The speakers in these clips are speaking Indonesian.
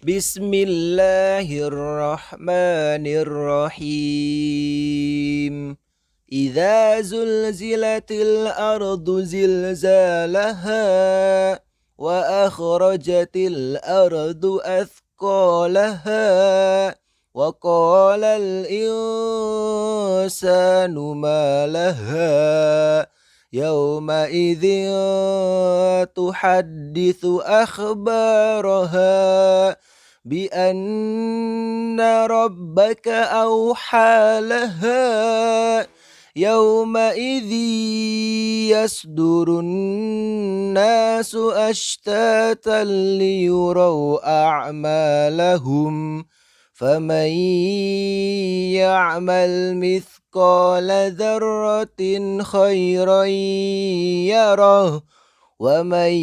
Bismillahirrahmanirrahim. Idza zulzilatil ardu zilzalaha wa akhrajatil ardu athqalaha wa qala al insanu ma laha yawma idzin tuhadditsu akhbaraha بأن ربك أوحى لها يومئذ يصدر الناس أشتاتا ليروا أعمالهم فمن يعمل مثقال ذرة خيرا يره ومن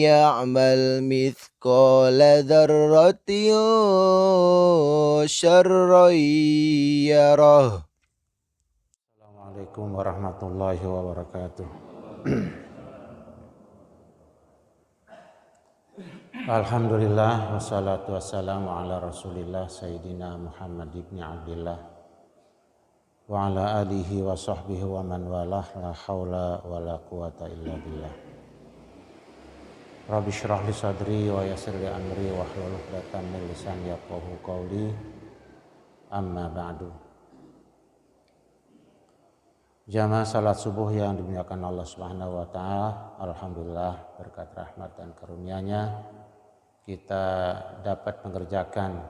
يعمل مثقال ذرة شرا يره. Assalamualaikum warahmatullahi wabarakatuh. Alhamdulillah wassalatu wassalamu ala Rasulillah Sayyidina Muhammad ibn Abdillah wa ala alihi wa sahbihi wa man walah la hawla wa la quwata illa billah. Rabbi syrah li sadri wa yassir li amri wa hlul 'uqdatam min lisani yafqahu qawli. Amma ba'du. Jamaah salat subuh yang dimuliakan Allah Subhanahu wa taala, alhamdulillah berkat rahmat dan karunia-Nya kita dapat mengerjakan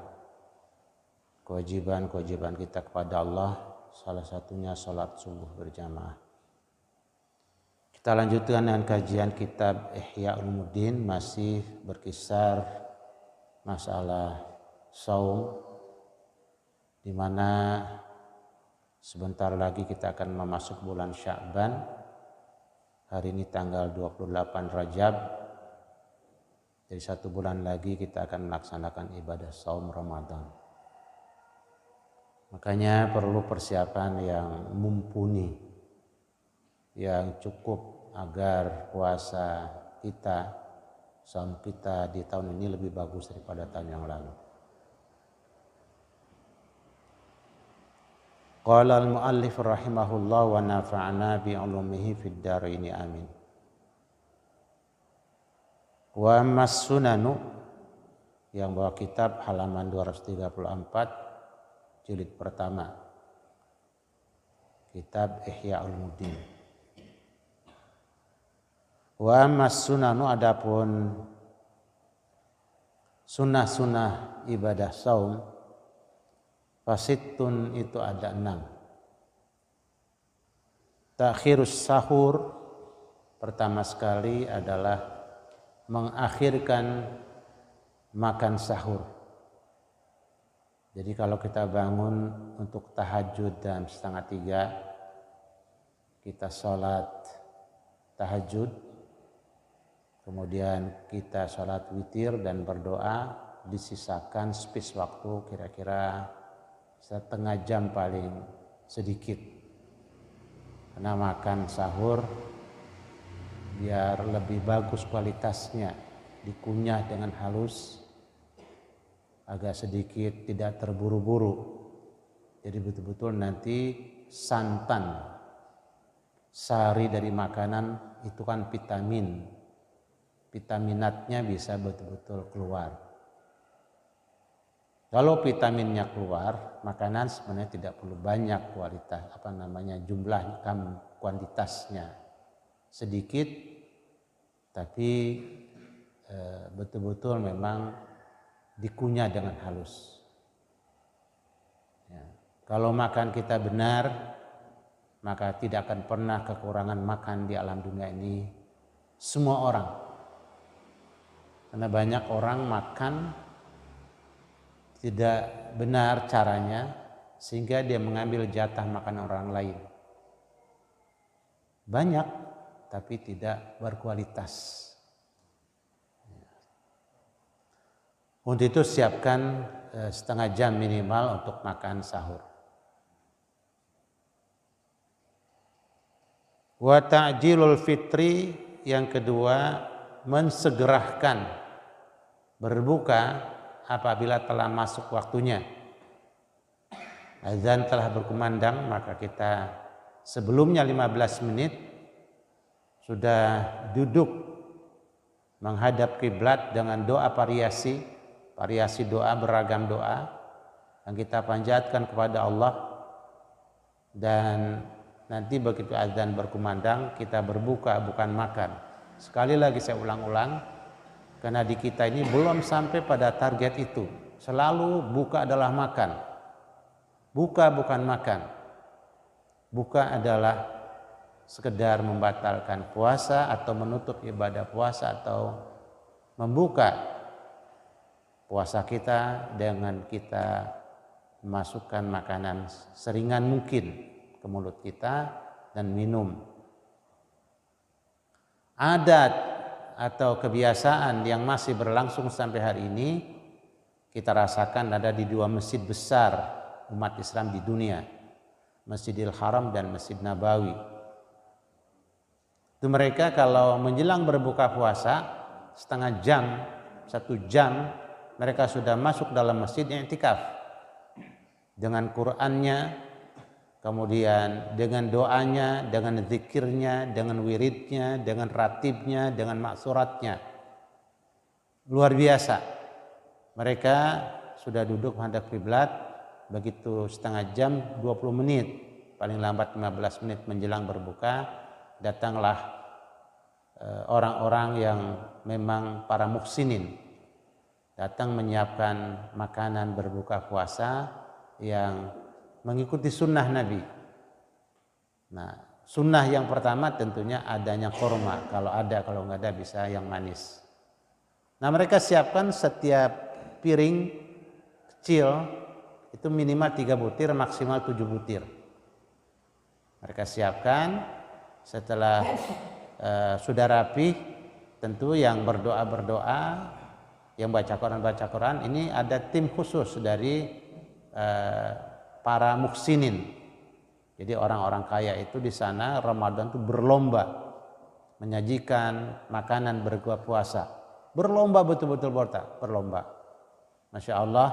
kewajiban-kewajiban kita kepada Allah, salah satunya salat subuh berjamaah. Kita lanjutkan dengan kajian kitab Ihya Ulumuddin, masih berkisar masalah saum, di mana sebentar lagi kita akan memasuki bulan Sya'ban. Hari ini tanggal 28 Rajab. Jadi 1 bulan lagi kita akan melaksanakan ibadah saum Ramadan. Makanya perlu persiapan yang mumpuni, yang cukup agar puasa kita, saum kita di tahun ini lebih bagus daripada tahun yang lalu. Qala al-muallif rahimahullah wa nafa'ana bi 'ulumihi fid dharain amin. Wa mas sunanu, yang bawa kitab halaman 234 jilid pertama, kitab Ihya Ulumuddin. Wa mas sunanu, adapun sunnah-sunnah ibadah saum, fasitun itu ada 6. Takhirus sahur, pertama sekali adalah mengakhirkan makan sahur. Jadi kalau kita bangun untuk tahajud dan 2:30, kita sholat tahajud, kemudian kita sholat witir dan berdoa, disisakan space waktu kira-kira setengah jam paling sedikit. Karena makan sahur biar lebih bagus kualitasnya, dikunyah dengan halus, agak sedikit tidak terburu-buru. Jadi betul-betul nanti santan, sari dari makanan itu kan vitamin, vitaminatnya bisa betul-betul keluar. Kalau vitaminnya keluar, makanan sebenarnya tidak perlu banyak jumlah kuantitasnya sedikit, tapi betul-betul memang dikunyah dengan halus. Ya. Kalau makan kita benar, maka tidak akan pernah kekurangan makan di alam dunia ini semua orang. Karena banyak orang makan tidak benar caranya, sehingga dia mengambil jatah makan orang lain. Banyak, tapi tidak berkualitas. Untuk itu siapkan setengah jam minimal untuk makan sahur. Wa ta'jilul fitri, yang kedua mensegerakan berbuka apabila telah masuk waktunya. Azan telah berkumandang, maka kita sebelumnya 15 menit sudah duduk menghadap kiblat dengan doa variasi doa, beragam doa yang kita panjatkan kepada Allah. Dan nanti begitu azan berkumandang kita berbuka, bukan makan. Sekali lagi saya ulang-ulang, karena di kita ini belum sampai pada target itu. Selalu buka adalah makan. Buka bukan makan. Buka adalah sekedar membatalkan puasa atau menutup ibadah puasa, atau membuka puasa kita dengan kita masukkan makanan seringan mungkin ke mulut kita dan minum. Adat atau kebiasaan yang masih berlangsung sampai hari ini kita rasakan ada di dua masjid besar umat Islam di dunia, Masjidil Haram dan Masjid Nabawi. Itu mereka kalau menjelang berbuka puasa setengah jam, 1 jam mereka sudah masuk dalam masjid i'tikaf dengan Qur'annya, kemudian dengan doanya, dengan zikirnya, dengan wiridnya, dengan ratibnya, dengan maksuratnya. Luar biasa. Mereka sudah duduk menghadap kiblat. Begitu setengah jam, 20 menit, paling lambat 15 menit menjelang berbuka, datanglah orang-orang yang memang para muhsinin, datang menyiapkan makanan berbuka puasa yang mengikuti sunnah Nabi. Nah, sunnah yang pertama tentunya adanya korma, kalau ada, kalau nggak ada bisa yang manis. Nah, mereka siapkan setiap piring kecil itu minimal 3 butir, maksimal 7 butir. Mereka siapkan. Setelah sudah rapi, tentu yang berdoa, yang baca Quran. Ini ada tim khusus dari para muhsinin. Jadi orang-orang kaya itu di sana Ramadan itu berlomba menyajikan makanan berbuka puasa. Berlomba betul-betul berlomba. Masya Allah.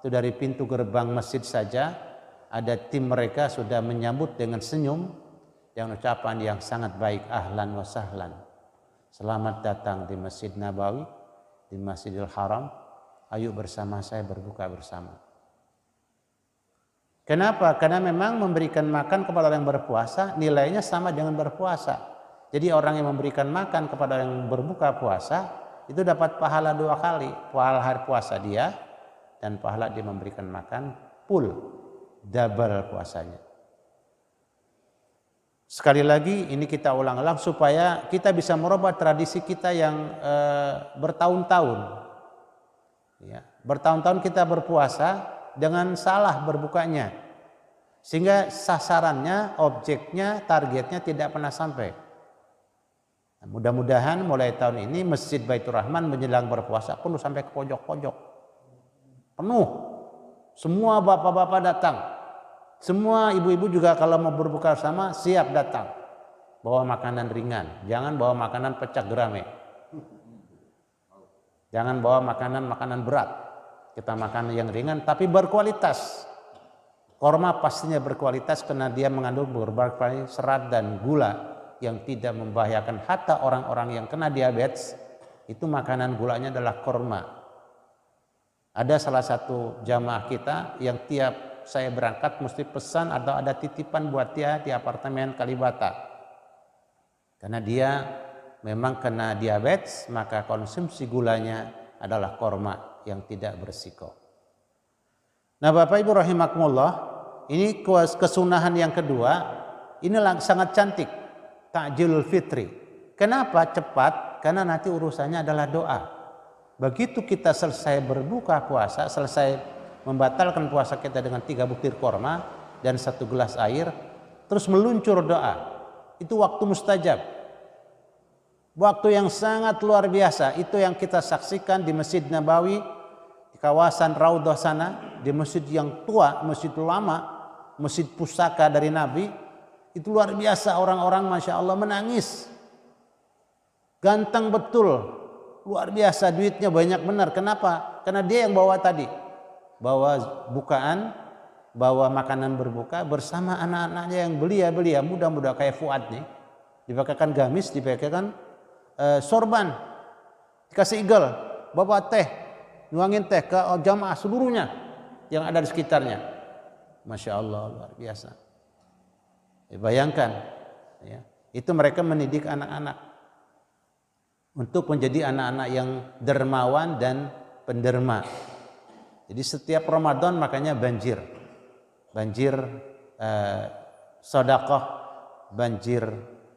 Itu dari pintu gerbang masjid saja ada tim mereka sudah menyambut dengan senyum, dengan ucapan yang sangat baik, ahlan wa sahlan. Selamat datang di Masjid Nabawi, di Masjidil Haram. Ayo bersama saya berbuka bersama. Kenapa? Karena memang memberikan makan kepada orang yang berpuasa nilainya sama dengan berpuasa. Jadi orang yang memberikan makan kepada orang yang berbuka puasa itu dapat pahala 2 kali. Pahala hari puasa dia dan pahala dia memberikan makan full, double puasanya. Sekali lagi ini kita ulang-ulang supaya kita bisa merubah tradisi kita yang bertahun-tahun. Ya, bertahun-tahun kita berpuasa dengan salah berbukanya, sehingga sasarannya, objeknya, targetnya tidak pernah sampai. Nah, mudah-mudahan mulai tahun ini Masjid Baitur Rahman menjelang berpuasa penuh sampai ke pojok-pojok. Penuh, semua bapak-bapak datang, semua ibu-ibu juga kalau mau berbuka sama siap datang, bawa makanan ringan, jangan bawa makanan pecak gerame, jangan bawa makanan berat, kita makan yang ringan tapi berkualitas. Korma pastinya berkualitas karena dia mengandung berbagai serat dan gula yang tidak membahayakan. Hatta orang-orang yang kena diabetes itu makanan gulanya adalah korma. Ada salah satu jamaah kita yang tiap saya berangkat mesti pesan atau ada titipan buat dia di apartemen Kalibata. Karena dia memang kena diabetes, maka konsumsi gulanya adalah korma yang tidak bersiko. Nah, Bapak Ibu rahimakumullah, ini kesunahan yang kedua, ini sangat cantik, takjilul fitri. Kenapa cepat? Karena nanti urusannya adalah doa. Begitu kita selesai berbuka puasa, selesai membatalkan puasa kita dengan 3 butir korma dan 1 gelas air, terus meluncur doa. Itu waktu mustajab. Waktu yang sangat luar biasa. Itu yang kita saksikan di Masjid Nabawi, di kawasan Raudhah sana, di masjid yang tua, masjid lama, masjid pusaka dari Nabi. Itu luar biasa, orang-orang Masya Allah menangis. Ganteng betul luar biasa duitnya banyak benar. Kenapa? Karena dia yang bawa tadi. Bawa bukaan, bawa makanan berbuka bersama anak-anaknya yang belia-belia, muda-muda kayak Fuad nih. Dipakaikan gamis, dipakaikan sorban, dikasih igel, bawa teh, nuangin teh ke jamaah seluruhnya yang ada di sekitarnya. Masya Allah, luar biasa. Bayangkan, ya, itu mereka mendidik anak-anak untuk menjadi anak-anak yang dermawan dan penderma. Jadi setiap Ramadan makanya banjir sedekah, banjir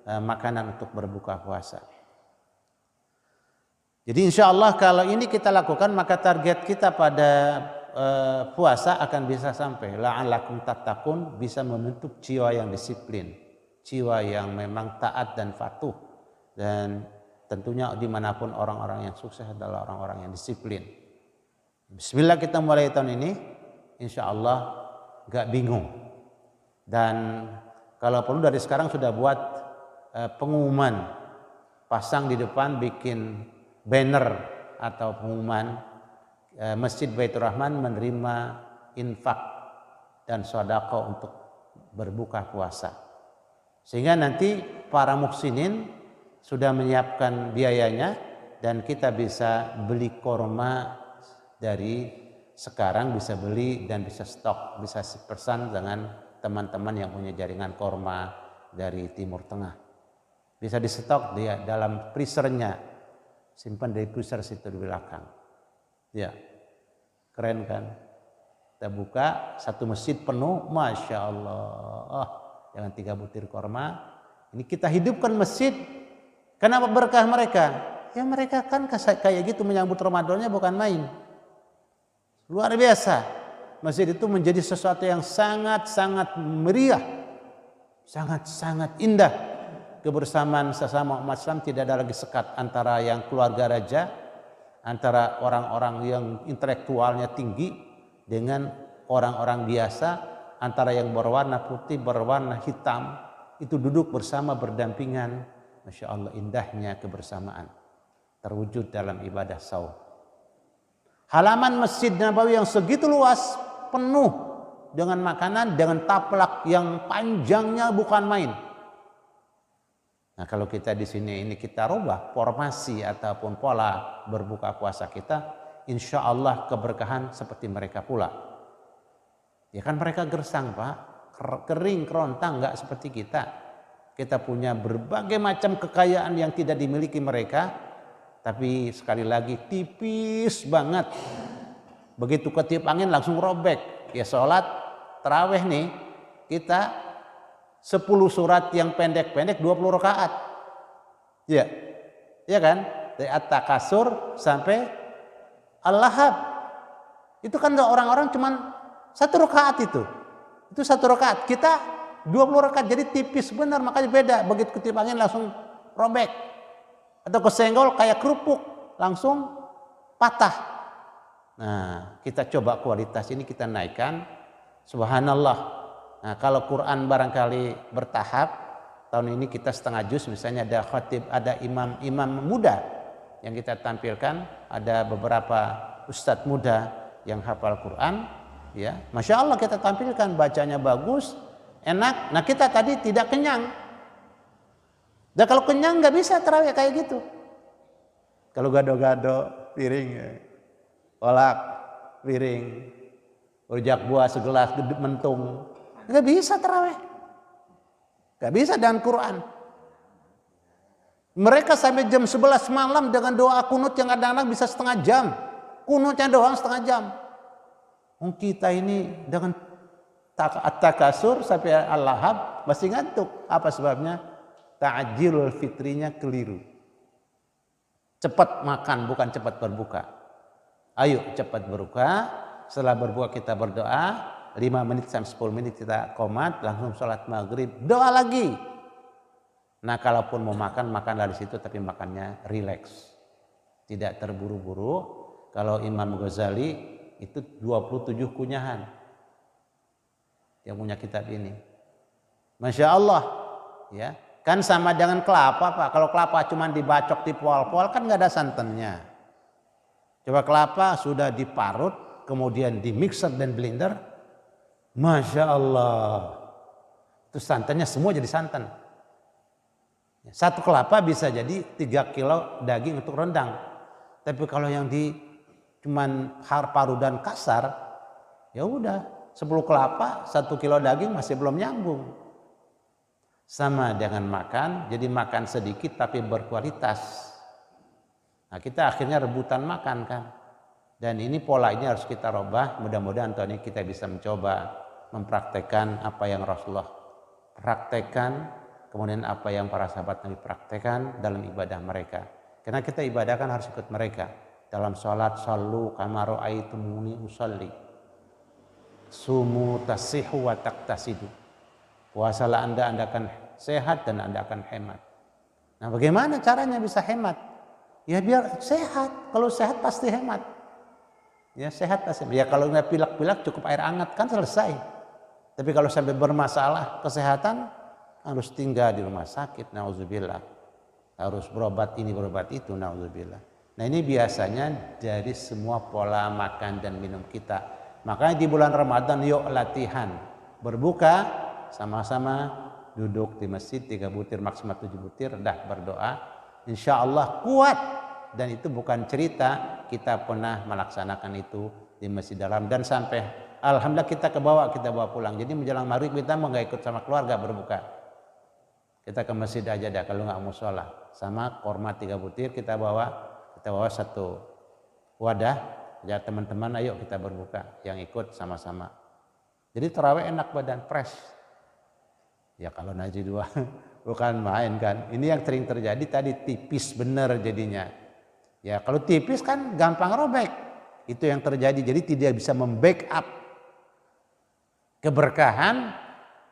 makanan untuk berbuka puasa. Jadi insya Allah kalau ini kita lakukan maka target kita pada puasa akan bisa sampai. La'allakum tattaqun, bisa membentuk jiwa yang disiplin, jiwa yang memang taat dan patuh, dan tentunya dimanapun orang-orang yang sukses adalah orang-orang yang disiplin. Bismillah kita mulai tahun ini, insya Allah gak bingung. Dan kalau perlu dari sekarang sudah buat pengumuman, pasang di depan, bikin banner atau pengumuman Masjid Baitur Rahman menerima infak dan sedekah untuk berbuka puasa. Sehingga nanti para muhsinin sudah menyiapkan biayanya dan kita bisa beli korma dari sekarang, bisa beli dan bisa stok, bisa pesan dengan teman-teman yang punya jaringan korma dari Timur Tengah. Bisa di stok dia dalam freezernya, simpan dari freezer situ di belakang. Ya, keren kan? Kita buka satu masjid penuh, Masya Allah. Jangan 3 butir korma. Ini kita hidupkan masjid. Kenapa berkah mereka? Ya mereka kan kayak gitu menyambut Ramadannya bukan main. Luar biasa. Masjid itu menjadi sesuatu yang sangat-sangat meriah, sangat-sangat indah. Kebersamaan sesama umat Islam, tidak ada lagi sekat antara yang keluarga raja, antara orang-orang yang intelektualnya tinggi dengan orang-orang biasa, antara yang berwarna putih, berwarna hitam, itu duduk bersama berdampingan. Masya Allah, indahnya kebersamaan terwujud dalam ibadah saum. Halaman Masjid Nabawi yang segitu luas penuh dengan makanan, dengan taplak yang panjangnya bukan main. Nah, kalau kita di sini ini kita rubah formasi ataupun pola berbuka puasa kita, insya Allah keberkahan seperti mereka pula. Ya kan mereka gersang Pak, kering kerontang, nggak seperti kita. Kita punya berbagai macam kekayaan yang tidak dimiliki mereka, tapi sekali lagi tipis banget. Begitu ketiup angin langsung robek. Ya sholat tarawih nih kita 10 surat yang pendek-pendek 20 rakaat. Ya. Ya kan? Dari At-Takasur sampai Al-Lahab. Itu kan orang-orang cuman 1 rakaat itu. Itu 1 rakaat. Kita 20 rakaat, jadi tipis benar, makanya beda. Begitu ketiup angin langsung robek. Atau kesenggol kayak kerupuk, langsung patah. Nah, kita coba kualitas ini kita naikkan. Subhanallah. Nah, kalau Quran barangkali bertahap, tahun ini kita setengah juz, misalnya ada khatib, ada imam muda yang kita tampilkan, ada beberapa ustadz muda yang hafal Quran, ya, Masya Allah kita tampilkan, bacanya bagus, enak. Nah, kita tadi tidak kenyang. Dan kalau kenyang nggak bisa tarawih kayak gitu. Kalau gado-gado piring, kolak piring, rujak buah segelas gede mentung, nggak bisa tarawih. Nggak bisa dengan Quran. Mereka sampai jam 11 malam dengan doa kunut yang kadang-kadang bisa setengah jam. Kunutnya doang setengah jam. Kita ini dengan At-Takasur sampai Al-Lahab masih ngantuk. Apa sebabnya? Ta'jilul fitrinya keliru. Cepat makan bukan cepat berbuka. Ayo cepat berbuka. Setelah berbuka kita berdoa 5 menit sampai 10 menit kita qomat, langsung sholat maghrib, doa lagi. Nah, kalaupun mau makan, makan dari situ, tapi makannya rileks, tidak terburu-buru. Kalau Imam Ghazali itu 27 kunyahan yang punya kitab ini, Masya Allah, ya. Kan sama dengan kelapa Pak. Kalau kelapa cuma dibacok di pol-pol kan nggak ada santannya. Coba kelapa sudah diparut, kemudian di mixer dan blender. Masya Allah. Itu santannya semua jadi santan. Satu kelapa bisa jadi 3 kilo daging untuk rendang. Tapi kalau yang di cuman parudan kasar, ya udah 10 kelapa 1 kilo daging masih belum nyambung. Sama dengan makan, jadi makan sedikit tapi berkualitas. Nah kita akhirnya rebutan makan kan. Dan ini pola ini harus kita rubah. Mudah-mudahan tahun ini kita bisa mencoba mempraktekkan apa yang Rasulullah praktekkan, kemudian apa yang para sahabat Nabi praktekkan dalam ibadah mereka. Karena kita ibadah kan harus ikut mereka. Dalam sholat, sallu kama ra'aitumuni usalli. Sumu tasihu wa taktasidu. Puasalah Anda akan sehat dan Anda akan hemat. Nah bagaimana caranya bisa hemat? Ya biar sehat. Kalau sehat pasti hemat. Ya sehat pasti. Ya kalau nggak pilak-pilak cukup air hangat kan selesai. Tapi kalau sampai bermasalah kesehatan harus tinggal di rumah sakit. Nauzubillah. Harus berobat ini berobat itu. Nauzubillah. Nah ini biasanya dari semua pola makan dan minum kita. Makanya di bulan Ramadan yuk latihan. Berbuka sama-sama duduk di masjid 3 butir maksimal 7 butir dah berdoa. Insya Allah kuat. Dan itu bukan cerita, kita pernah melaksanakan itu di masjid dalam. Dan sampai alhamdulillah kita kita bawa pulang. Jadi menjelang maghrib kita mau nggak ikut sama keluarga berbuka. Kita ke masjid aja dah kalau nggak mau sholat. Sama korma 3 butir kita bawa 1 wadah. Ya teman-teman ayo kita berbuka. Yang ikut sama-sama. Jadi tarawih enak badan fresh. Ya kalau najis 2 bukan main kan. Ini yang sering terjadi tadi tipis bener jadinya. Ya kalau tipis kan gampang robek. Itu yang terjadi. Jadi tidak bisa membackup keberkahan.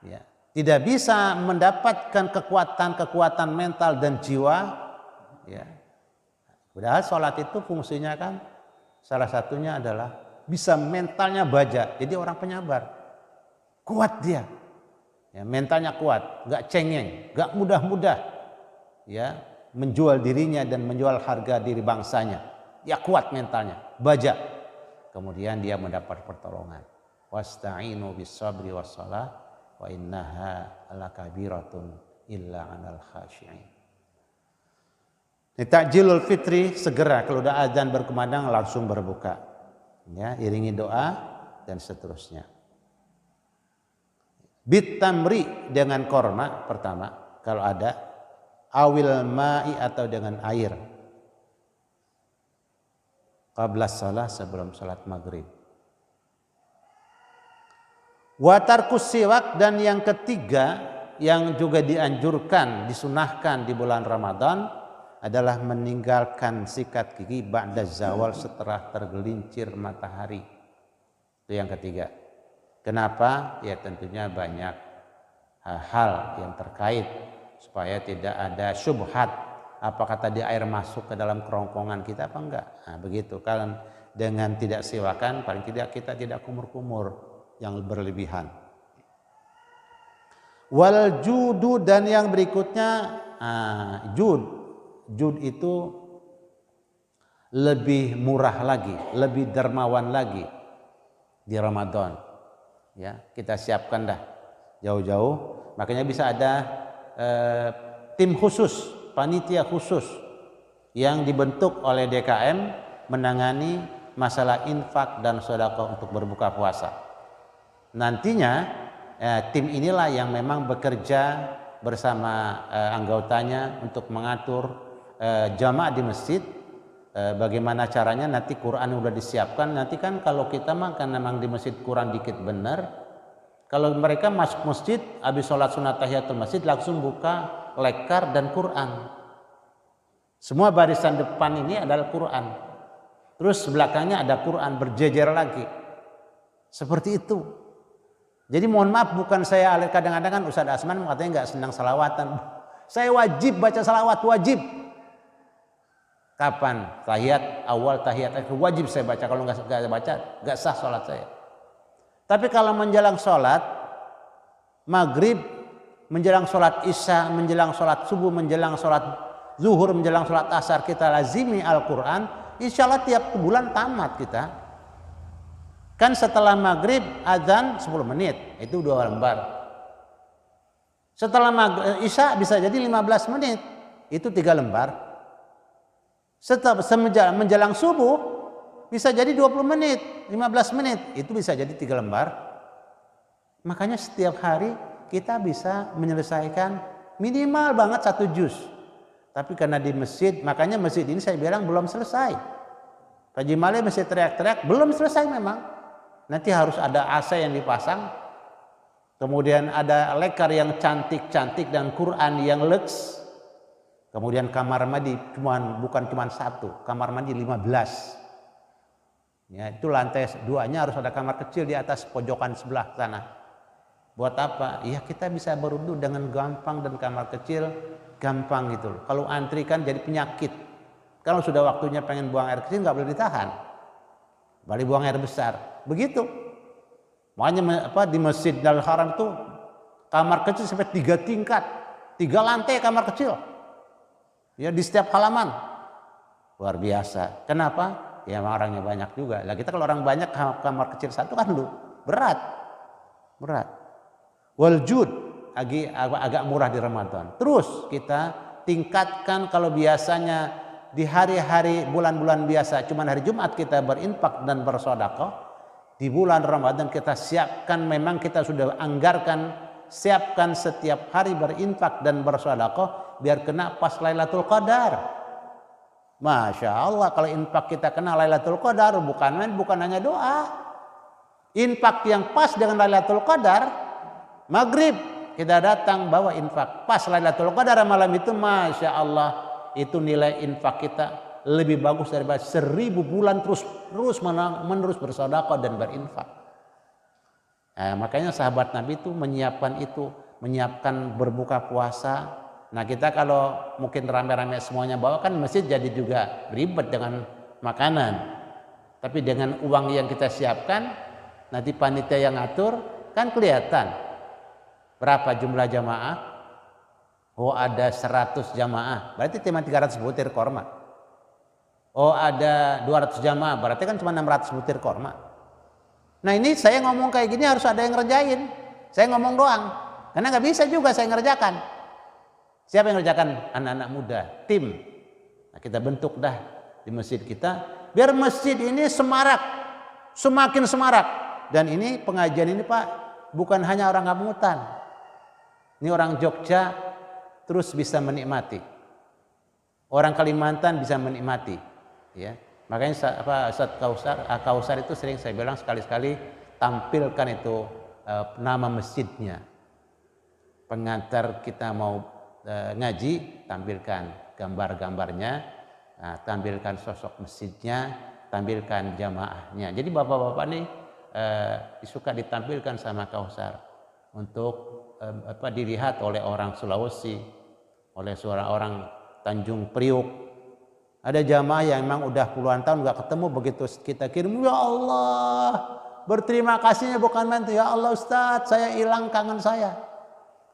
Ya, tidak bisa mendapatkan kekuatan mental dan jiwa. Ya. Padahal sholat itu fungsinya kan salah satunya adalah bisa mentalnya baja. Jadi orang penyabar. Kuat dia. Ya, mentalnya kuat, gak cengeng, gak mudah-mudah ya menjual dirinya dan menjual harga diri bangsanya. Ya kuat mentalnya, baja. Kemudian dia mendapat pertolongan. Wasta'inu bis-sabri was-shalah wa innaha lakabiratun illa 'alal khashi'in. Takjilul fitri segera kalau udah azan berkumandang langsung berbuka. Ya, iringi doa dan seterusnya. Bitamri dengan korma pertama kalau ada, awil ma'i atau dengan air. Qabla shalah sebelum salat maghrib. Wa tarkus siwak dan yang ketiga yang juga dianjurkan, disunahkan di bulan Ramadan adalah meninggalkan sikat gigi ba'da zawal setelah tergelincir matahari. Itu yang ketiga. Kenapa? Ya tentunya banyak hal yang terkait supaya tidak ada syubhat. Apakah tadi air masuk ke dalam kerongkongan kita apa enggak? Nah begitu. Kalau dengan tidak siwakan paling tidak kita tidak kumur-kumur yang berlebihan. Wal judu dan yang berikutnya jud itu lebih murah lagi, lebih dermawan lagi di Ramadan. Ya, kita siapkan dah jauh-jauh. Makanya bisa ada tim khusus, panitia khusus yang dibentuk oleh DKM menangani masalah infak dan sedekah untuk berbuka puasa. Nantinya tim inilah yang memang bekerja bersama anggotanya untuk mengatur jamaah di masjid. Bagaimana caranya nanti Quran udah disiapkan. Nanti kan kalau kita makan memang di masjid Quran dikit benar. Kalau mereka masuk masjid habis sholat sunat tahiyatul masjid langsung buka lekar dan Quran. Semua barisan depan ini adalah Quran. Terus belakangnya ada Quran berjejer lagi. Seperti itu. Jadi mohon maaf bukan saya kadang-kadang kan Ustaz Asman katanya nggak senang salawatan. Saya wajib baca salawat, wajib. Kapan? Tahiyat awal, tahiyat akhir wajib saya baca. Kalau nggak baca, nggak sah sholat saya. Tapi kalau menjelang sholat maghrib menjelang sholat isya, menjelang sholat subuh, menjelang sholat zuhur, menjelang sholat asar kita lazimi Al-Quran, insya Allah tiap bulan tamat kita. Kan setelah maghrib azan 10 menit, itu 2 lembar. Setelah isya bisa jadi 15 menit, itu 3 lembar. Setelah menjelang subuh bisa jadi 20 menit, 15 menit, itu bisa jadi 3 lembar. Makanya setiap hari kita bisa menyelesaikan minimal banget 1 juz. Tapi karena di masjid, makanya masjid ini saya bilang belum selesai. Pak Jimali masih teriak-teriak, belum selesai memang. Nanti harus ada AC yang dipasang, kemudian ada lekar yang cantik-cantik dan Quran yang leks, kemudian kamar mandi bukan cuma 1, kamar mandi 15. Ya, itu lantai 2-nya harus ada kamar kecil di atas pojokan sebelah sana. Buat apa? Ya kita bisa berwudu dengan gampang dan kamar kecil gampang gitu loh. Kalau antri kan jadi penyakit. Kalau sudah waktunya pengen buang air kecil nggak boleh ditahan. Balik buang air besar. Begitu. Makanya di Masjidil Haram itu kamar kecil sampai 3 tingkat, 3 lantai kamar kecil. Ya di setiap halaman. Luar biasa. Kenapa? Ya orangnya banyak juga. Lah kita kalau orang banyak kamar kecil 1 kan lu berat. Wal jud agak murah di Ramadan. Terus kita tingkatkan kalau biasanya di hari-hari bulan-bulan biasa cuman hari Jumat kita berinfak dan bersedekah. Di bulan Ramadan kita siapkan, memang kita sudah anggarkan, siapkan setiap hari berinfak dan bersedekah biar kena pas Lailatul Qadar. Masya Allah, kalau infak kita kena Lailatul Qadar bukan hanya doa. Infak yang pas dengan Lailatul Qadar, maghrib kita datang bawa infak. Pas Lailatul Qadar malam itu, Masya Allah, itu nilai infak kita lebih bagus daripada 1000 bulan terus menerus bersedekah dan berinfak. Nah, makanya sahabat Nabi itu menyiapkan berbuka puasa. Nah kita kalau mungkin rame-rame semuanya bawa kan masjid jadi juga ribet dengan makanan. Tapi dengan uang yang kita siapkan, nanti panitia yang ngatur kan kelihatan berapa jumlah jamaah. Oh ada 100 jamaah, berarti cuma 300 butir korma. Oh ada 200 jamaah, berarti kan cuma 600 butir korma. Nah ini saya ngomong kayak gini harus ada yang ngerjain. Saya ngomong doang, karena nggak bisa juga saya ngerjakan. Siapa yang ngerjakan? Anak-anak muda, tim. Nah, kita bentuk dah di masjid kita, biar masjid ini semakin semarak. Dan ini pengajian ini Pak, bukan hanya orang Kamungutan. Ini orang Jogja terus bisa menikmati. Orang Kalimantan bisa menikmati. Ya, makanya Ustaz Kausar itu sering saya bilang sekali-sekali tampilkan itu nama masjidnya. Pengantar kita mau ngaji, tampilkan gambar-gambarnya, tampilkan sosok masjidnya, tampilkan jamaahnya. Jadi bapak-bapak nih suka ditampilkan sama Kausar untuk dilihat oleh orang Sulawesi, oleh seorang orang Tanjung Priuk. Ada jamaah yang memang udah puluhan tahun nggak ketemu, begitu kita kirim, ya Allah, berterima kasihnya bukan main. Ya Allah Ustadz, saya hilang kangen saya.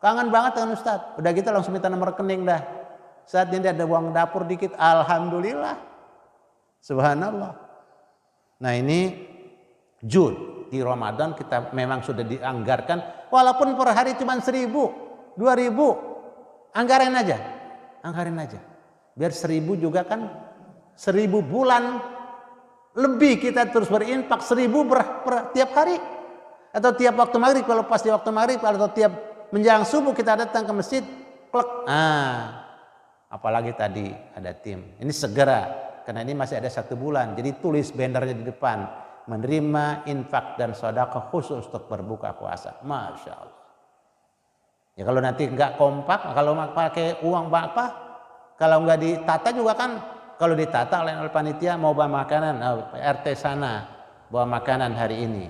Kangen banget dengan Ustadz. Udah gitu langsung minta nomor rekening dah. Saat ini ada uang dapur dikit, alhamdulillah. Subhanallah. Nah ini jud di Ramadan kita memang sudah dianggarkan, walaupun per hari cuma 1000, 2000, anggarin aja. Biar 1000 juga kan 1000 bulan lebih kita terus berinfak 1000 tiap hari. Atau tiap waktu maghrib, kalau pas di waktu maghrib, atau tiap menjelang subuh kita datang ke masjid, klek. Apalagi tadi ada tim. Ini segera, karena ini masih ada 1 bulan. Jadi tulis bannernya di depan, menerima infak dan sedekah khusus untuk berbuka puasa. Masya Allah. Ya kalau nanti nggak kompak, kalau pakai uang apa? Kalau nggak ditata juga kan, kalau ditata oleh panitia mau bawa makanan, RT sana bawa makanan hari ini,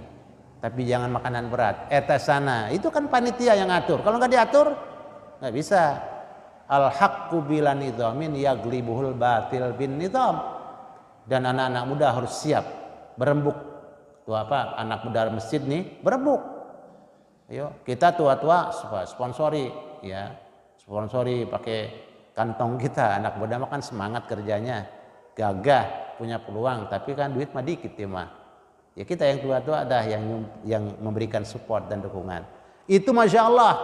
tapi jangan makanan berat. RT sana itu kan panitia yang ngatur. Kalau nggak diatur nggak bisa. Al haqqu bila nidhamin yaglibuhul batil bin nidham. Dan anak-anak muda harus siap berembuk. Tuh anak muda masjid nih berembuk. Ayo kita tua-tua sponsori ya. Sponsori pakai kantong kita. Anak muda mah kan semangat kerjanya, gagah, punya peluang, tapi kan duit mah dikit ya mah. Ya kita yang tua-tua ada yang memberikan support dan dukungan. Itu Masya Allah.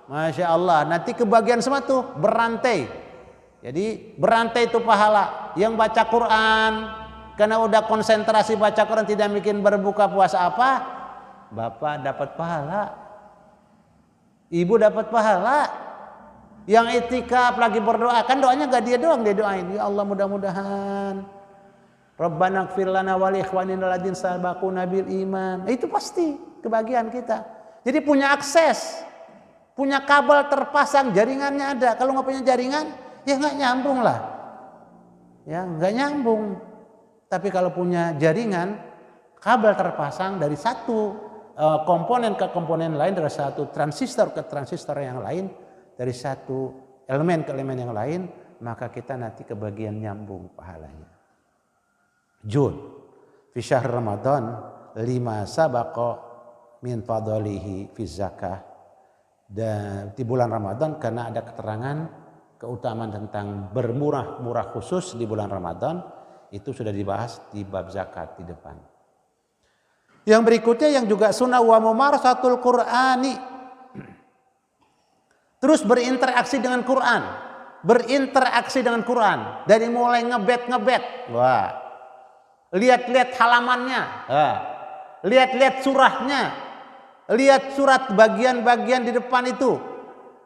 Masya Allah. Nanti kebagian semua tuh berantai. Jadi berantai itu pahala. Yang baca Quran, karena udah konsentrasi baca Quran, tidak bikin berbuka puasa apa, bapak dapat pahala, ibu dapat pahala. Yang itikaf lagi berdoa, kan doanya gak dia doang, dia doain, ya Allah mudah-mudahan Rabbana ighfir lana wa li ikhwanina alladziina sabaquna bil iman. Itu pasti kebagian kita. Jadi punya akses, punya kabel terpasang, jaringannya ada. Kalau nggak punya jaringan, ya nggak nyambung lah, ya nggak nyambung. Tapi kalau punya jaringan, kabel terpasang dari satu komponen ke komponen lain, dari satu transistor ke transistor yang lain, dari satu elemen ke elemen yang lain, maka kita nanti kebagian nyambung pahalanya. Jun fi syahr Ramadan lima sabaqa min fadlihi fi zakah. Dan di bulan Ramadan karena ada keterangan keutamaan tentang bermurah-murah khusus di bulan Ramadan, itu sudah dibahas di bab zakat di depan. Yang berikutnya yang juga sunnah wa mumarasatul Qur'ani. Terus berinteraksi dengan Quran. Berinteraksi dengan Quran. Dari mulai ngebet. Wah. Lihat-lihat halamannya. Wah. Lihat-lihat surahnya. Lihat surat bagian-bagian di depan itu.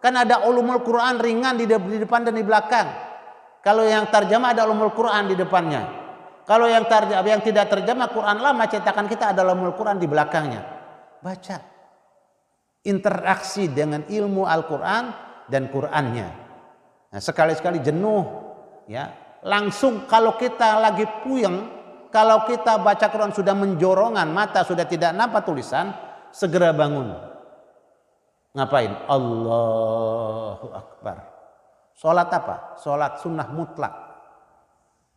Kan ada ulumul Quran ringan di depan dan di belakang. Kalau yang terjemah ada ulumul Quran di depannya. Kalau yang tidak terjemah Quran lama cetakan kita ada ulumul Quran di belakangnya. Baca. Interaksi dengan ilmu Al-Quran dan Qurannya. Nah, sekali-sekali jenuh, ya. Langsung kalau kita lagi puyeng, kalau kita baca Quran sudah menjorongan, mata sudah tidak nampak tulisan, segera bangun. Ngapain? Allahu Akbar. Sholat apa? Sholat sunnah mutlak.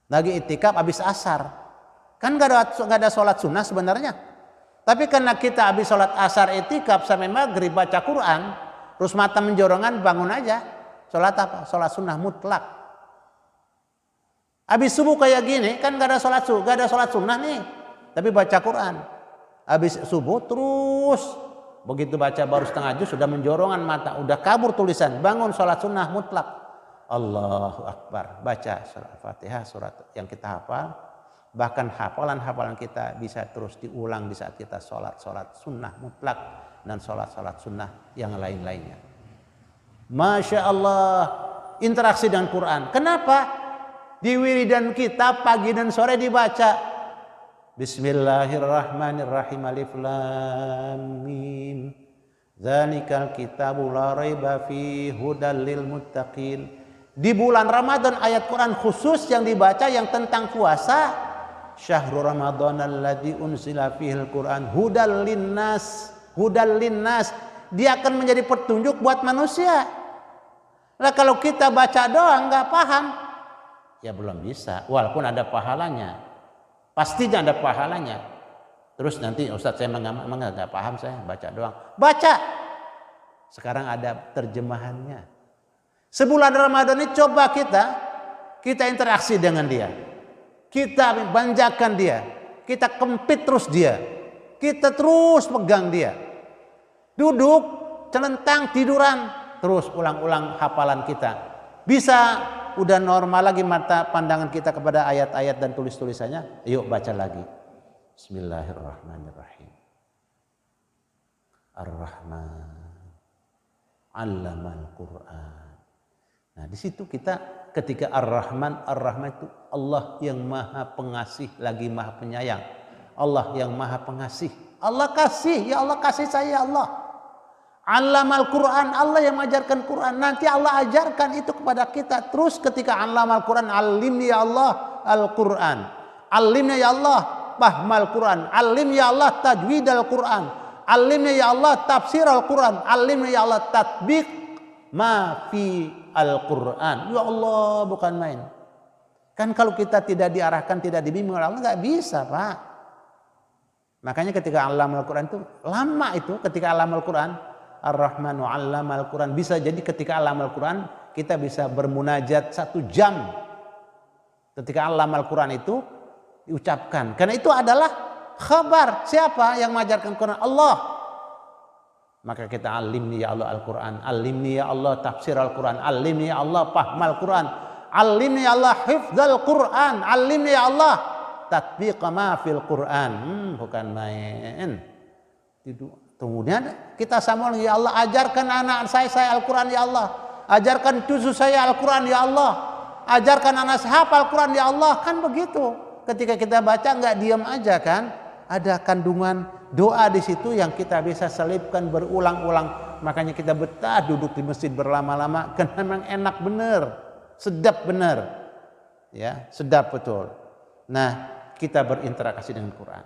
Lagi itikaf habis asar. Kan gak ada sholat sunnah sebenarnya. Tapi karena kita habis sholat asar itikaf sampai maghrib baca Quran, terus mata menjorongan, bangun aja. Sholat apa? Sholat sunnah mutlak. Habis subuh kayak gini, kan gak ada sholat sunnah nih. Tapi baca Quran. Habis subuh terus, begitu baca baru setengah juz sudah menjorongan mata, udah kabur tulisan, bangun sholat sunnah mutlak. Allahu Akbar. Baca surat Fatihah, surat yang kita hafal. Bahkan hafalan-hafalan kita bisa terus diulang di saat kita sholat sunnah mutlak dan sholat sunnah yang lain-lainnya. Masya Allah, interaksi dengan Quran. Kenapa? Di wiridan kita pagi dan sore dibaca. Bismillahirrahmanirrahim. Alif lam mim. Dzalikal kitabu la raiba fihi hudal lil muttaqin. Di bulan Ramadan ayat Quran khusus yang dibaca yang tentang puasa. Syahrul Ramadan alladzi unzila fihil Quran hudal linnas. Dia akan menjadi petunjuk buat manusia. Nah kalau kita baca doang nggak paham, ya belum bisa. Walaupun ada pahalanya, pastinya ada pahalanya. Terus nanti Ustadz saya nggak paham, saya baca doang. Baca. Sekarang ada terjemahannya. Sebulan Ramadan ini coba kita interaksi dengan dia. Kita banjakan dia, kita kempit terus dia, kita terus pegang dia. Duduk, celentang, tiduran, terus ulang-ulang hafalan kita. Bisa udah normal lagi mata pandangan kita kepada ayat-ayat dan tulis-tulisannya. Yuk baca lagi. Bismillahirrahmanirrahim. Ar-Rahman 'allamal Qur'an. Nah, di situ kita ketika Ar-Rahman itu Allah yang Maha Pengasih lagi Maha Penyayang. Allah yang Maha Pengasih. Allah kasih, ya Allah kasih saya ya Allah. Allamal Quran, Allah yang mengajarkan Quran. Nanti Allah ajarkan itu kepada kita. Terus ketika Allamal Quran, alimni ya Allah Al-Quran. Alimni ya Allah fahmal Quran. Alimni ya Allah tajwid Al-Quran. Alimni ya Allah tafsir Al-Quran. Alimni ya Allah tatbiq ma fi Al-Quran. Ya Allah, bukan main. Kan kalau kita tidak diarahkan, tidak dibimbing oleh Allah, nggak bisa Pak. Makanya ketika alam Al-Quran itu lama itu, ketika alam Al-Quran, Ar-Rahmanu 'allamal Quran. Bisa jadi ketika alamal Quran kita bisa bermunajat 1 jam. Ketika alamal Quran itu diucapkan. Karena itu adalah khabar. Siapa yang mengajarkan Quran? Allah. Maka kita alimni ya Allah Al-Quran. Alimni ya Allah tafsir Al-Quran. Alimni ya Allah fahmal Quran. Alimni ya Allah hifdzal Quran. Alimni ya Allah tatbiqa ma fil Quran. Bukan main. Kemudian kita sambung, ya Allah ajarkan anak saya Al-Quran ya Allah. Ajarkan cucu saya Al-Quran ya Allah. Ajarkan anak saya hafal Al-Quran ya Allah. Kan begitu. Ketika kita baca nggak diam aja kan. Ada kandungan doa di situ yang kita bisa selipkan berulang-ulang. Makanya kita betah duduk di masjid berlama-lama. Karena memang enak bener. Sedap bener. Ya, sedap betul. Nah, kita berinteraksi dengan Quran.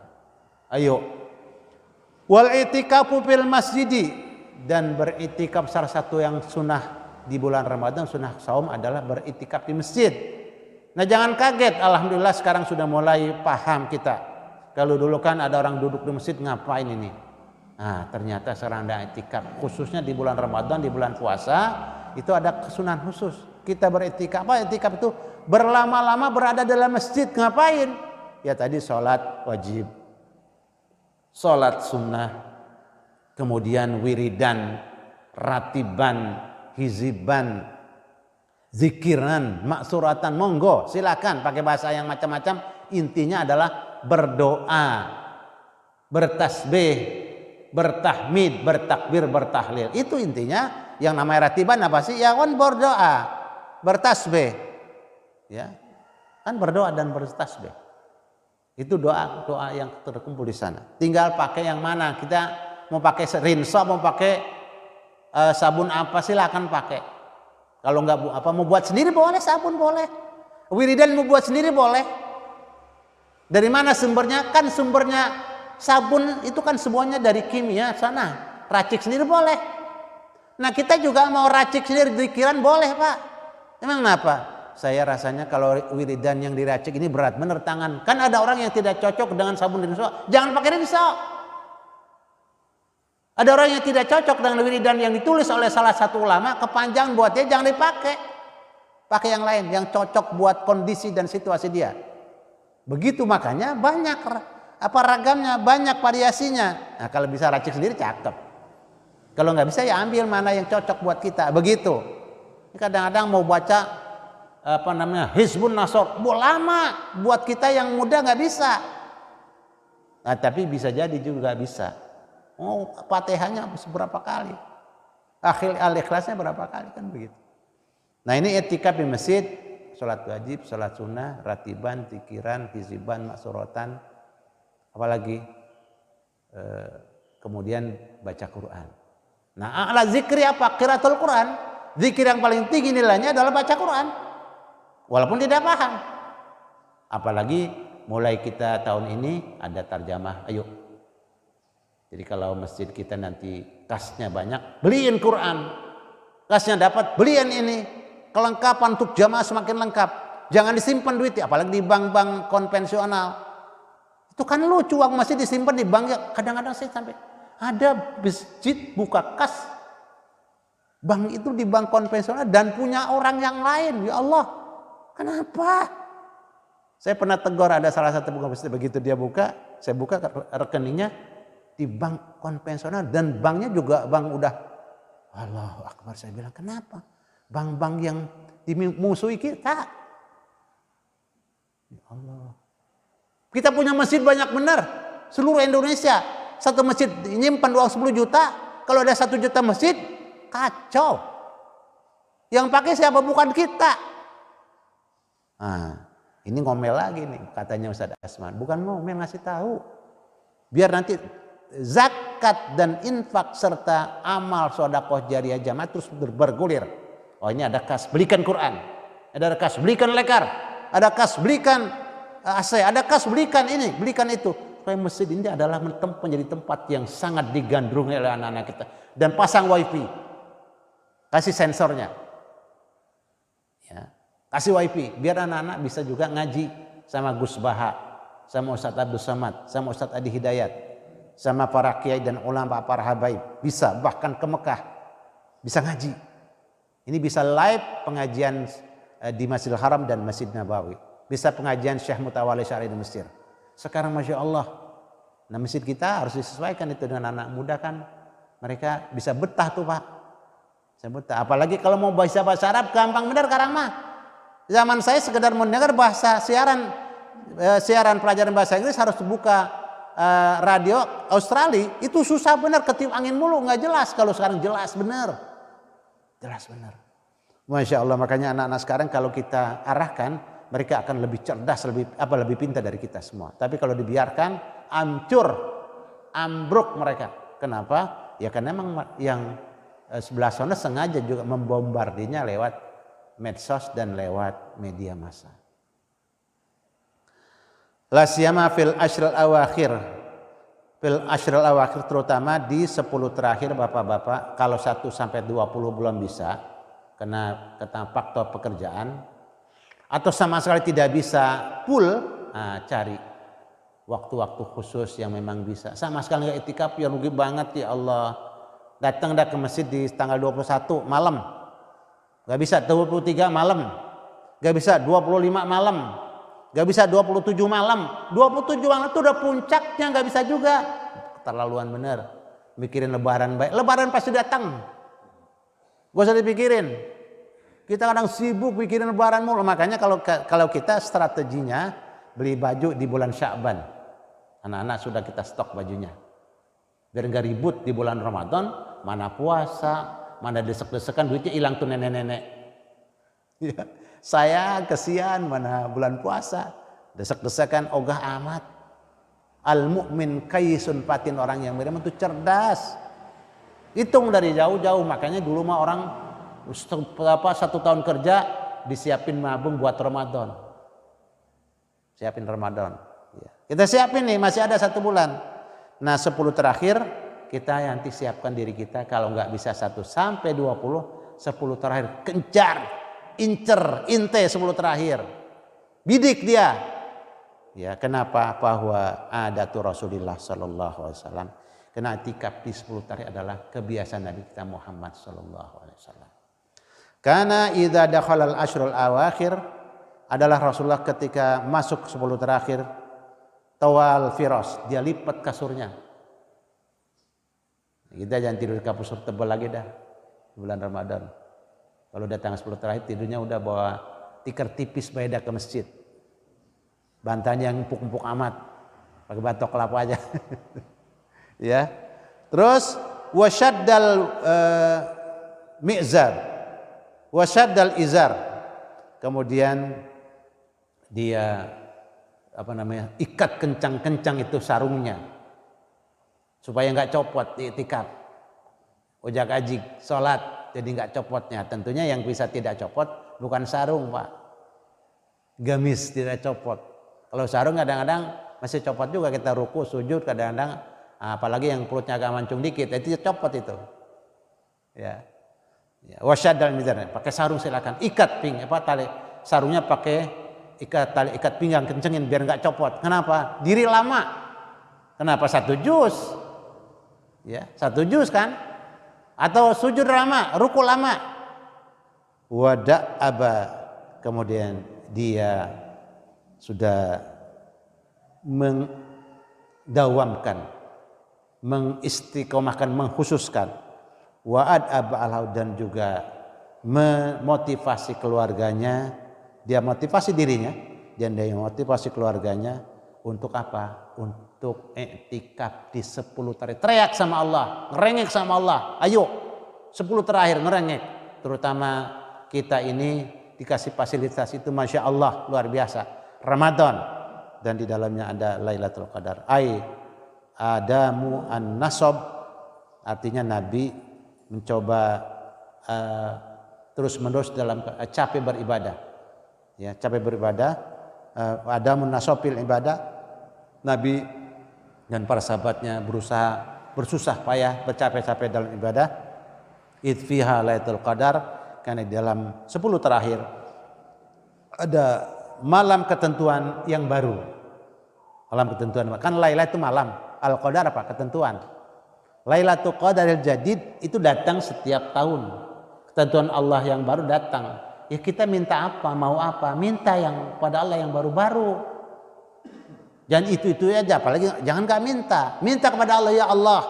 Ayo. Wal itikafu fil masjidi, dan beritikaf salah satu yang sunnah di bulan Ramadan, sunnah saum adalah beritikaf di masjid. Nah, jangan kaget, alhamdulillah sekarang sudah mulai paham kita. Kalau dulu kan ada orang duduk di masjid ngapain ini? Nah, ternyata sekarang ada itikaf, khususnya di bulan Ramadan, di bulan puasa itu ada kesunahan khusus. Kita beritikaf. Apa itikaf itu? Berlama-lama berada dalam masjid. Ngapain? Ya tadi sholat wajib, sholat sunnah, kemudian wiridan, ratiban, hiziban, zikiran, maksuratan, monggo silakan pakai bahasa yang macam-macam. Intinya adalah berdoa, bertasbih, bertahmid, bertakbir, bertahlil. Itu intinya. Yang namanya ratiban apa sih? Ya kan berdoa, bertasbih, ya kan berdoa dan bertasbih. Itu doa yang terkumpul di sana. Tinggal pakai yang mana. Kita mau pakai rinso, mau pakai sabun apa silakan pakai. Kalau nggak mau buat sendiri boleh, sabun boleh. Wiridan mau buat sendiri boleh. Dari mana sumbernya? Kan sumbernya sabun itu kan semuanya dari kimia sana. Racik sendiri boleh. Nah, kita juga mau racik sendiri zikiran boleh, Pak. Emang kenapa? Saya rasanya kalau wiridan yang diracik ini berat bener tangan. Kan ada orang yang tidak cocok dengan sabun rinso. Jangan pakai rinso. Ada orang yang tidak cocok dengan wiridan yang ditulis oleh salah satu ulama, kepanjangan buat dia, jangan dipakai. Pakai yang lain yang cocok buat kondisi dan situasi dia. Begitu, makanya banyak ragamnya, banyak variasinya. Nah, kalau bisa racik sendiri cakep. Kalau nggak bisa ya ambil mana yang cocok buat kita. Begitu. Kadang-kadang mau baca Hizbun Nasr, lama buat kita yang muda nggak bisa. Nah, tapi bisa jadi juga bisa. Oh, Fatihahnya seberapa kali? Al-Ikhlasnya berapa kali, kan begitu. Nah, ini etikaf di masjid, sholat wajib, sholat sunnah, ratiban, zikiran, hiziban, maksuratan, apalagi kemudian baca Quran. Nah, ala zikri apa? Qiraatul Quran. Zikir yang paling tinggi nilainya adalah baca Quran. Walaupun tidak paham. Apalagi mulai kita tahun ini ada tarjamah. Ayo. Jadi kalau masjid kita nanti kasnya banyak, beliin Quran. Kasnya dapat, beliin ini. Kelengkapan untuk jamaah semakin lengkap. Jangan disimpan duitnya, apalagi di bank-bank konvensional. Itu kan lucu, uang masih disimpan di bank. Ya, kadang-kadang saya sampai ada masjid buka kas bank itu di bank konvensional dan punya orang yang lain. Ya Allah, kenapa? Saya pernah tegur ada salah satu buka masjid, begitu dia buka, saya buka rekeningnya di bank konvensional dan banknya juga bank udah. Allahu Akbar, saya bilang kenapa? Bank-bank yang dimusuhi kita. Ya Allah. Kita punya masjid banyak benar, seluruh Indonesia. Satu masjid nyimpan uang 10 juta. Kalau ada 1 juta masjid, kacau. Yang pakai siapa? Bukan kita. Nah, ini ngomel lagi nih katanya Ustaz Asman. Bukan ngomel, ngasih tahu. Biar nanti zakat dan infak serta amal sedekah jariah jamaah terus bergulir. Oh, ini ada kas, belikan Quran. Ada kas, belikan lekar. Ada kas, belikan AC. Ada kas, belikan ini, belikan itu. Supaya masjid ini adalah menjadi tempat yang sangat digandrungi oleh anak-anak kita. Dan pasang wifi. Kasih sensornya. Ya. Kasih wifi. Biar anak-anak bisa juga ngaji sama Gus Baha. Sama Ustadz Abdul Samad. Sama Ustadz Adi Hidayat. sama para kiai dan ulama, para habaib, bisa bahkan ke Mekah, bisa ngaji. Ini bisa live pengajian di Masjidil Haram dan Masjid Nabawi, bisa pengajian Syekh Mutawalli Syari di Mesir. Sekarang Masya Allah, nah masjid kita harus disesuaikan itu dengan anak muda kan, mereka bisa betah tuh Pak, bisa betah. Apalagi kalau mau bahasa Arab gampang benar sekarang mah. Zaman saya sekedar mendengar bahasa siaran pelajaran bahasa Inggris harus buka radio Australia, itu susah benar, ketiup angin mulu, nggak jelas. Kalau sekarang jelas benar, Masya Allah. Makanya anak-anak sekarang kalau kita arahkan, mereka akan lebih cerdas, lebih pintar dari kita semua. Tapi kalau dibiarkan, ambruk mereka. Kenapa? Ya karena memang yang sebelah sana sengaja juga membombardinya lewat medsos dan lewat media massa. La siyama fil ashril awakhir. Fil ashril awakhir terutama di 10 terakhir Bapak-bapak, kalau 1 sampai 20 belum bisa karena faktor pekerjaan atau sama sekali tidak bisa full, cari waktu-waktu khusus yang memang bisa. Sama sekali nggak itikaf ya rugi banget ya Allah. Datang dah ke masjid di tanggal 21 malam. Gak bisa 23 malam, gak bisa 25 malam, gak bisa 27 malam. 27 malam itu udah puncaknya, gak bisa juga. Keterlaluan bener. Mikirin lebaran baik, lebaran pasti datang. Gak usah dipikirin. Kita kadang sibuk mikirin lebaran mulu. Makanya kalau kita strateginya beli baju di bulan Sya'ban. Anak-anak sudah kita stok bajunya. Biar gak ribut di bulan Ramadan, mana puasa, mana desek-desekan duitnya hilang tuh nenek-nenek. Ya, saya kesian mana bulan puasa, desek-desekan ogah amat. Al mukmin kaisun patin, orang yang beriman itu cerdas. Hitung dari jauh-jauh. Makanya dulu mah orang 1 tahun kerja disiapin nabung buat Ramadan. Siapin Ramadan. Ya. Kita siapin nih, masih ada 1 bulan. Nah 10 terakhir kita nanti siapkan diri kita, kalau nggak bisa 1 sampai 20, 10 terakhir kencar, inte 10 terakhir. Bidik dia. Ya, kenapa? Bahwa ada tuh Rasulullah sallallahu alaihi wasallam. Karena itikaf di 10 terakhir adalah kebiasaan Nabi kita Muhammad sallallahu alaihi wasallam. Karena idza dakhala al-ashrul awakhir, adalah Rasulullah ketika masuk 10 terakhir, tawal firas, dia lipat kasurnya. Kita jangan tidur di kasur tebal lagi dah bulan Ramadan. Kalau datang 10 terakhir tidurnya udah bawa tikar tipis beda ke masjid. Bantalnya yang empuk-empuk amat, pakai batok kelapa aja. Ya. Terus wasyaddal mi'zar, wasyaddal izar. Kemudian dia ikat kencang-kencang itu sarungnya. Supaya nggak copot di itikaf, ojak ajik, sholat, jadi nggak copotnya. Tentunya yang bisa tidak copot bukan sarung Pak, gamis tidak copot. Kalau sarung kadang-kadang masih copot juga, kita ruku, sujud kadang-kadang, apalagi yang perutnya agak mancung dikit, itu copot itu. Ya, wasyaddal mizan, pakai sarung silakan, ikat tali sarungnya pakai ikat pinggang, kencengin biar nggak copot. Kenapa? Diri lama. Kenapa 1 juz? Ya, 1 juz kan? Atau sujud lama, ruku lama. Wada aba, kemudian dia sudah mendawamkan, mengistiqomahkan, mengkhususkan. Wa'ad aba dan juga memotivasi keluarganya, dia motivasi dirinya dan dia motivasi keluarganya untuk apa? Untuk i'tikaf di 10 terakhir. Teriak sama Allah, ngerengek sama Allah. Ayo 10 terakhir ngerengek. Terutama kita ini dikasih fasilitas itu Masya Allah luar biasa. Ramadan dan di dalamnya ada Lailatul Qadar. Adamu an-nasab, artinya Nabi mencoba terus-menerus dalam capek beribadah. Ya, capek beribadah. Adamun nasabil ibadah. Nabi dan para sahabatnya berusaha bersusah payah, bercapek-capek dalam ibadah. Idfiha Lailatul Qadar, karena di dalam 10 terakhir ada malam ketentuan yang baru. Malam ketentuan, kan Lailah itu malam. Al-Qadar apa? Ketentuan. Lailatul Qadaril Jadid itu datang setiap tahun. Ketentuan Allah yang baru datang. Ya kita minta apa? Mau apa? Minta yang pada Allah yang baru-baru. Jangan itu aja, apalagi jangan gak minta. Minta kepada Allah, ya Allah,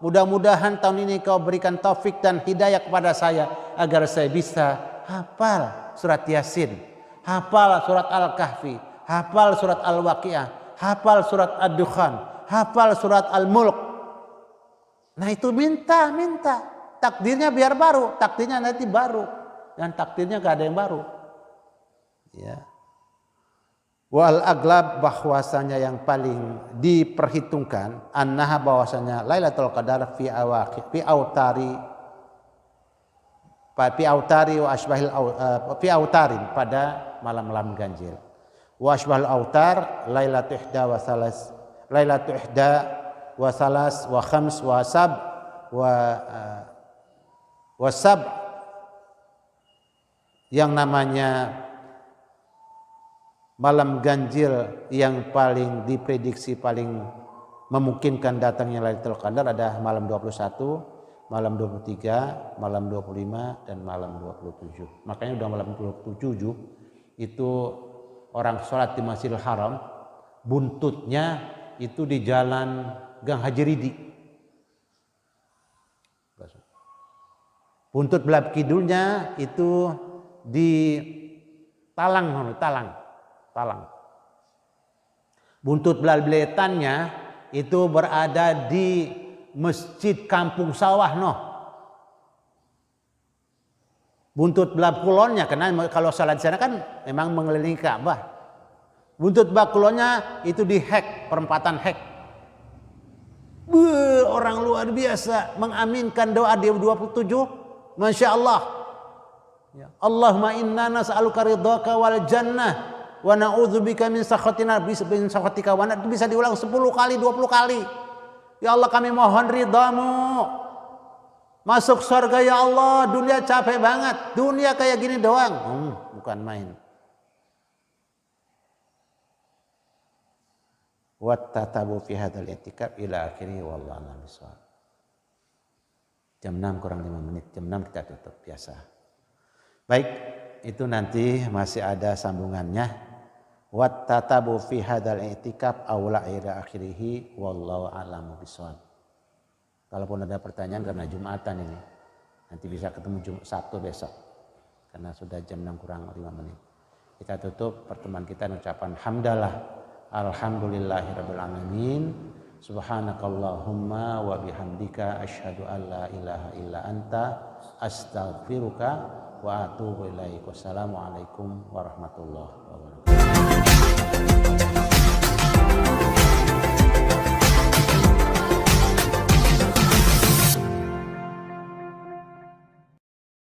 mudah-mudahan tahun ini kau berikan taufik dan hidayah kepada saya agar saya bisa hafal surat Yasin, hafal surat Al-Kahfi, hafal surat Al-Waqiah, hafal surat Ad-Dukhan, hafal surat Al-Mulk. Nah itu minta. Takdirnya biar baru, takdirnya nanti baru. Dan takdirnya gak ada yang baru. Ya. Wal aglab bahwasanya yang paling diperhitungkan annaha bahwasanya Lailatul Qadar fi autari wa asbahil fi autarin pada malam-malam ganjil. Wa asbahil autar Lailatul ihda wa salas Lailatul ihda wa salas wa khams wa sab wa sab yang namanya malam ganjil yang paling diprediksi paling memungkinkan datangnya Lailatul Qadar ada malam 21, malam 23, malam 25 dan malam 27. Makanya udah malam 27 itu orang sholat di Masjidil Haram buntutnya itu di jalan Gang Haji Ridi. Buntut belah kidulnya itu di Talang. Buntut belah beletannya itu berada di Masjid Kampung Sawah Buntut belah kulonnya, karena kalau salat di sana kan memang mengelilingi Ka'bah. Buntut belah kulonnya itu di perempatan Hek. Orang luar biasa mengaminkan doa di 27. Masya Allah. Ya. Allahumma inna nas'aluka ridhaka wal jannah wa na'udzubika min sakhatina min sakhatika wa itu bisa diulang 10 kali, 20 kali. Ya Allah kami mohon ridhamu. Masuk surga ya Allah, dunia capek banget. Dunia kayak gini doang. Bukan main. Wattatabu fi hadzal i'tikaf ila akhirih wallahu a'lam bishawab. Jam 6 kurang 5 menit. Jam 6 kita tutup biasa. Baik, itu nanti masih ada sambungannya. Wattatabu fi hadzal i'tikaf aula ila akhirih wallahu a'lam bishawab. Kalaupun ada pertanyaan karena Jumatan ini, nanti bisa ketemu Sabtu besok. Karena sudah jam 6 kurang 5 menit. Kita tutup pertemuan kita dengan ucapan hamdalah. Alhamdulillahirabbil alamin. Subhanakallahumma wa bihamdika asyhadu an la ilaha illa anta astaghfiruka wa atubu ilaik. Wassalamualaikum warahmatullahi wabarakatuh.